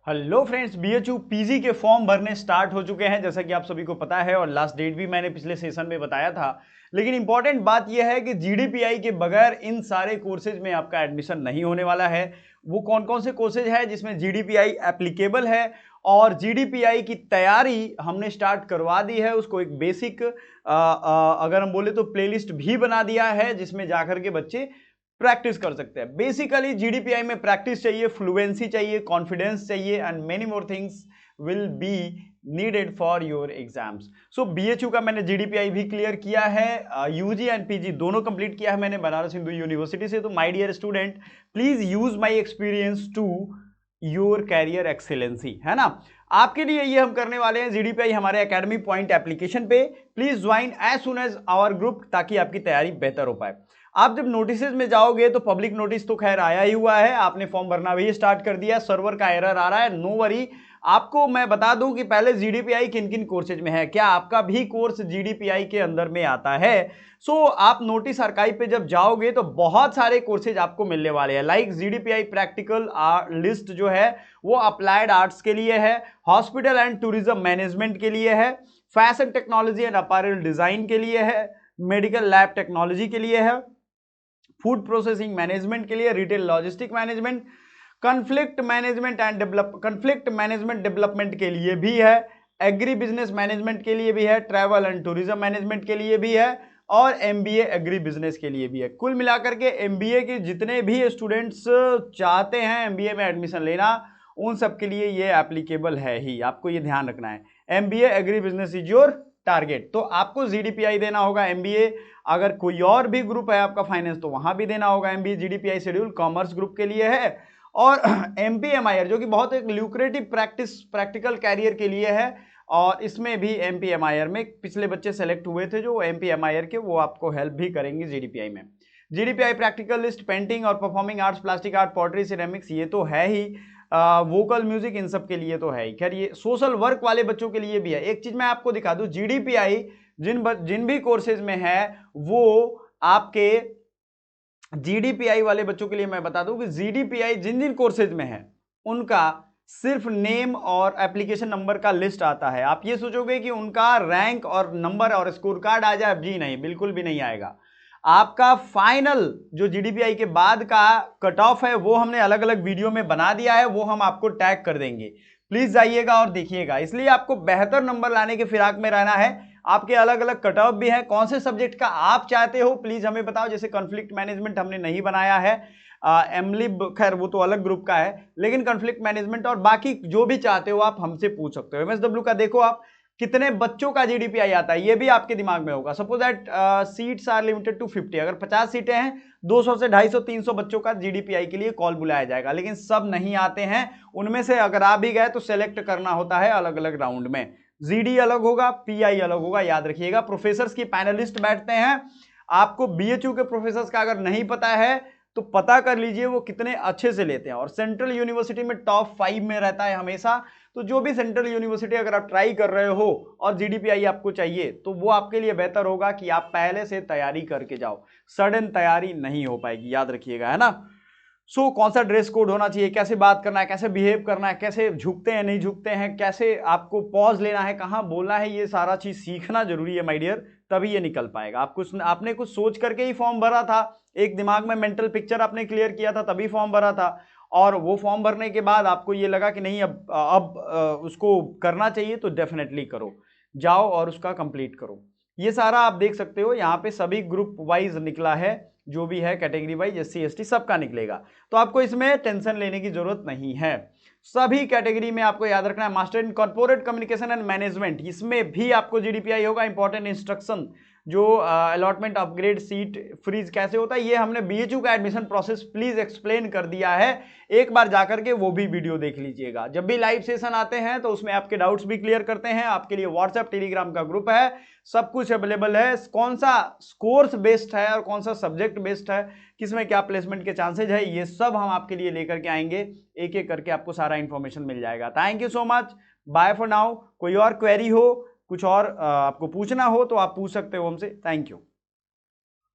Hello friends, BHU PG के form भरने start हो चुके हैं जैसा कि आप सभी को पता है, और लास्ट डेट भी मैंने पिछले सेशन में बताया था। लेकिन इंपॉर्टेंट बात यह है कि जीडीपीआई के बगैर इन सारे कोर्सेज में आपका एडमिशन नहीं होने वाला है। वो कौन कौन से कोर्सेज है जिसमें जीडीपीआई एप्लीकेबल है, और जीडीपीआई की तैयारी हमने स्टार्ट करवा दी है। उसको एक बेसिक अगर हम बोले तो प्लेलिस्ट भी बना दिया है जिसमें जाकर के बच्चे प्रैक्टिस कर सकते हैं। बेसिकली जीडीपीआई में प्रैक्टिस चाहिए, फ्लुएंसी चाहिए, कॉन्फिडेंस चाहिए, and many more things will be needed for your exams. So BHU का मैंने जीडीपीआई भी क्लियर किया है, यूजी एंड पीजी दोनों कंप्लीट किया है मैंने बनारस हिंदू यूनिवर्सिटी से। तो my dear student, please use my experience to your career excellency, है ना। आपके लिए ये हम करने वाले हैं जीडीपीआई हमारे एकेडमी पॉइंट एप्लीकेशन पे। Please join as soon as our group ताकि आपकी तैयारी बेहतर हो पाए। आप जब नोटिसेज में जाओगे तो पब्लिक नोटिस तो खैर आया ही हुआ है, आपने फॉर्म भरना भी स्टार्ट कर दिया, सर्वर का एरर आ रहा है, नो वरी। आपको मैं बता दूं कि पहले जीडीपीआई किन किन कोर्सेज में है, क्या आपका भी कोर्स जीडीपीआई के अंदर में आता है। सो आप नोटिस आर्काइव पे जब जाओगे तो बहुत सारे कोर्सेज आपको मिलने वाले हैं, लाइक जीडीपीआई प्रैक्टिकल लिस्ट जो है वो अप्लाइड आर्ट्स के लिए है, हॉस्पिटल एंड टूरिज्म मैनेजमेंट के लिए है, fashion technology and apparel design के लिए है, मेडिकल लैब टेक्नोलॉजी के लिए है, फूड प्रोसेसिंग मैनेजमेंट के लिए, retail logistic management, conflict management development के लिए भी है, एग्री बिजनेस मैनेजमेंट के लिए भी है, ट्रैवल एंड टूरिज्म मैनेजमेंट के लिए भी है, और एमबीए एग्री बिजनेस के लिए भी है। कुल मिलाकर के एमबीए के जितने भी स्टूडेंट्स चाहते हैं एमबीए में एडमिशन लेना, उन सब के लिए ये एप्लीकेबल है ही, आपको ये ध्यान रखना है। MBA agri business is your target, तो आपको जीडीपीआई देना होगा एमबीए। अगर कोई और भी ग्रुप है आपका फाइनेंस, तो वहां भी देना होगा MBA. GDPI schedule commerce group के लिए है, और एमपीएमआईआर जो कि बहुत एक ल्यूक्रेटिव प्रैक्टिकल कैरियर के लिए है, और इसमें भी एमपीएमआईआर में पिछले बच्चे सेलेक्ट हुए थे जो एमपीएमआईआर के, वो आपको हेल्प भी करेंगे जीडीपीआई में। जीडीपीआई प्रैक्टिकल लिस्ट पेंटिंग और performing arts, plastic art, pottery, ceramics, ये तो है ही, वोकल म्यूजिक, इन सब के लिए तो है ही। खैर ये सोशल वर्क वाले बच्चों के लिए भी है। एक चीज मैं आपको दिखा दूं, जीडीपीआई जिन भी कोर्सेज में है वो आपके जीडीपीआई वाले बच्चों के लिए मैं बता दूं कि जीडीपीआई जिन जिन कोर्सेज में है उनका सिर्फ नेम और एप्लीकेशन नंबर का लिस्ट आता है। आप ये सोचोगे कि उनका रैंक और नंबर और स्कोर कार्ड आ जाए, जी नहीं, बिल्कुल भी नहीं आएगा। आपका फाइनल जो जीडीपीआई के बाद का कट ऑफ है वो हमने अलग अलग वीडियो में बना दिया है, वो हम आपको टैग कर देंगे, प्लीज जाइएगा और देखिएगा। इसलिए आपको बेहतर नंबर लाने के फिराक में रहना है। आपके अलग अलग कट ऑफ भी है, कौन से सब्जेक्ट का आप चाहते हो प्लीज हमें बताओ। जैसे कॉन्फ्लिक्ट मैनेजमेंट हमने नहीं बनाया है, एमलिब खैर वो तो अलग ग्रुप का है, लेकिन कॉन्फ्लिक्ट मैनेजमेंट और बाकी जो भी चाहते हो आप हमसे पूछ सकते हो। एमएसडब्ल्यू का देखो आप कितने बच्चों का जीडीपीआई आता है, ये भी आपके दिमाग में होगा। Suppose that seats are limited to 50, अगर 50 सीटें हैं, 200 से 250 300 बच्चों का जीडीपीआई के लिए कॉल बुलाया जाएगा, लेकिन सब नहीं आते हैं। उनमें से अगर आ भी गए तो सेलेक्ट करना होता है अलग अलग राउंड में। जीडी अलग होगा, पीआई अलग होगा, याद रखिएगा। प्रोफेसर्स की पैनलिस्ट बैठते हैं, आपको बीएचयू के प्रोफेसर्स का अगर नहीं पता है तो पता कर लीजिए वो कितने अच्छे से लेते हैं, और सेंट्रल यूनिवर्सिटी में टॉप 5 में रहता है हमेशा। तो जो भी सेंट्रल यूनिवर्सिटी अगर आप ट्राई कर रहे हो और जीडीपीआई आपको चाहिए, तो वो आपके लिए बेहतर होगा कि आप पहले से तैयारी करके जाओ, सडन तैयारी नहीं हो पाएगी, याद रखिएगा, है ना। सो कौन सा ड्रेस कोड होना चाहिए, कैसे बात करना है, कैसे बिहेव करना है, कैसे झुकते हैं नहीं झुकते हैं, कैसे आपको पॉज लेना है, कहाँ बोलना है, ये सारा चीज सीखना जरूरी है माय डियर, तभी ये निकल पाएगा। आपने कुछ सोच करके ही फॉर्म भरा था, एक दिमाग में मेंटल पिक्चर आपने क्लियर किया था तभी फॉर्म भरा था, और वो फॉर्म भरने के बाद आपको ये लगा कि नहीं अब उसको करना चाहिए, तो डेफिनेटली करो, जाओ और उसका कंप्लीट करो। ये सारा आप देख सकते हो, यहाँ पे सभी ग्रुप वाइज निकला है, जो भी है कैटेगरी वाइज, एससी एसटी सबका निकलेगा, तो आपको इसमें टेंशन लेने की जरूरत नहीं है। सभी कैटेगरी में आपको याद रखना है, master in corporate communication and management, इसमें भी आपको जीडीपीआई होगा। इंपॉर्टेंट इंस्ट्रक्शन जो अलॉटमेंट अपग्रेड सीट फ्रीज कैसे होता है, ये हमने बीएचयू का एडमिशन प्रोसेस प्लीज एक्सप्लेन कर दिया है, एक बार जाकर के वो भी वीडियो देख लीजिएगा। जब भी लाइव सेशन आते हैं तो उसमें आपके डाउट्स भी क्लियर करते हैं, आपके लिए व्हाट्सएप टेलीग्राम का ग्रुप है, सब कुछ अवेलेबल है। कौन सा कोर्स बेस्ड है और कौन सा सब्जेक्ट बेस्ड है, किसमें क्या प्लेसमेंट के चांसेज है, ये सब हम आपके लिए लेकर के आएंगे, एक एक करके आपको सारा इंफॉर्मेशन मिल जाएगा। Thank you so much, bye for now. कोई और क्वेरी हो, कुछ और आपको पूछना हो तो आप पूछ सकते हो हमसे। Thank you.